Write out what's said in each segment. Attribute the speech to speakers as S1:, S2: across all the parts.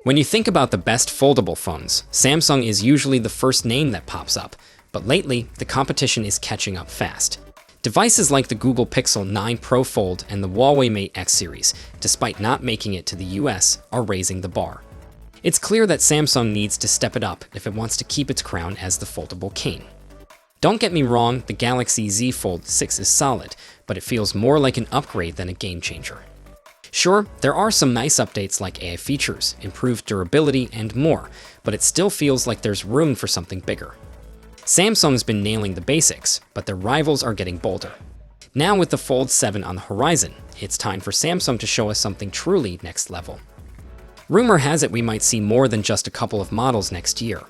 S1: When you think about the best foldable phones, Samsung is usually the first name that pops up, but lately, the competition is catching up fast. Devices like the Google Pixel 9 Pro Fold and the Huawei Mate X series, despite not making it to the US, are raising the bar. It's clear that Samsung needs to step it up if it wants to keep its crown as the foldable king. Don't get me wrong, the Galaxy Z Fold 6 is solid, but it feels more like an upgrade than a game changer. Sure, there are some nice updates like AI features, improved durability, and more, but it still feels like there's room for something bigger. Samsung's been nailing the basics, but their rivals are getting bolder. Now with the Fold 7 on the horizon, it's time for Samsung to show us something truly next level. Rumor has it we might see more than just a couple of models next year.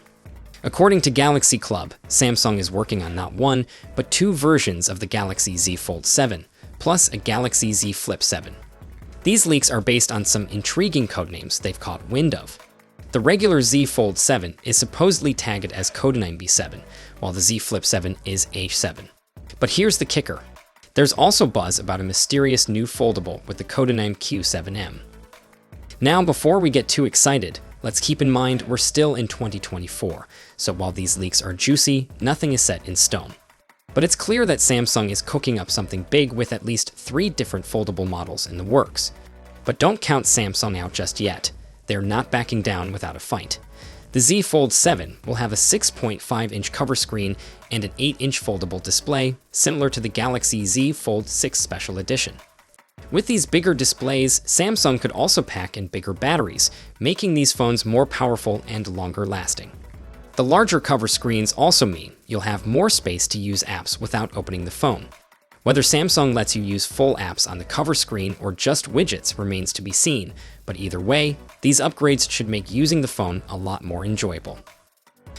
S1: According to Galaxy Club, Samsung is working on not one, but two versions of the Galaxy Z Fold 7, plus a Galaxy Z Flip 7. These leaks are based on some intriguing codenames they've caught wind of. The regular Z Fold 7 is supposedly tagged as Codename B7, while the Z Flip 7 is A7. But here's the kicker. There's also buzz about a mysterious new foldable with the codename Q7M. Now, before we get too excited, let's keep in mind we're still in 2024, so while these leaks are juicy, nothing is set in stone. But it's clear that Samsung is cooking up something big with at least 3 different foldable models in the works. But don't count Samsung out just yet. They're not backing down without a fight. The Z Fold 7 will have a 6.5-inch cover screen and an 8-inch foldable display, similar to the Galaxy Z Fold 6 Special Edition. With these bigger displays, Samsung could also pack in bigger batteries, making these phones more powerful and longer lasting. The larger cover screens also mean you'll have more space to use apps without opening the phone. Whether Samsung lets you use full apps on the cover screen or just widgets remains to be seen, but either way, these upgrades should make using the phone a lot more enjoyable.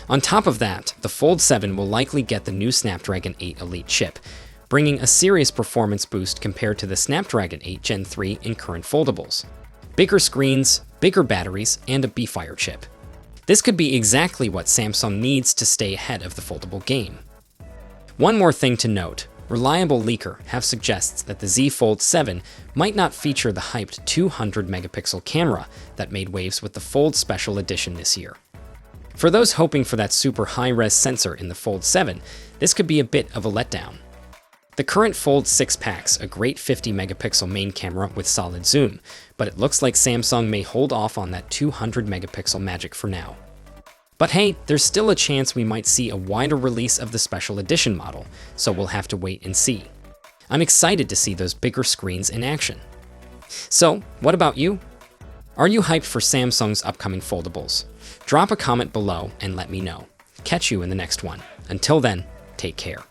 S1: On top of that, the Fold 7 will likely get the new Snapdragon 8 Elite chip, bringing a serious performance boost compared to the Snapdragon 8 Gen 3 in current foldables. Bigger screens, bigger batteries, and a beefier chip. This could be exactly what Samsung needs to stay ahead of the foldable game. One more thing to note, reliable leaker have suggests that the Z Fold 7 might not feature the hyped 200-megapixel camera that made waves with the Fold Special Edition this year. For those hoping for that super high-res sensor in the Fold 7, this could be a bit of a letdown. The current Fold 6 packs a great 50-megapixel main camera with solid zoom, but it looks like Samsung may hold off on that 200-megapixel magic for now. But hey, there's still a chance we might see a wider release of the Special Edition model, so we'll have to wait and see. I'm excited to see those bigger screens in action. So, what about you? Are you hyped for Samsung's upcoming foldables? Drop a comment below and let me know. Catch you in the next one. Until then, take care.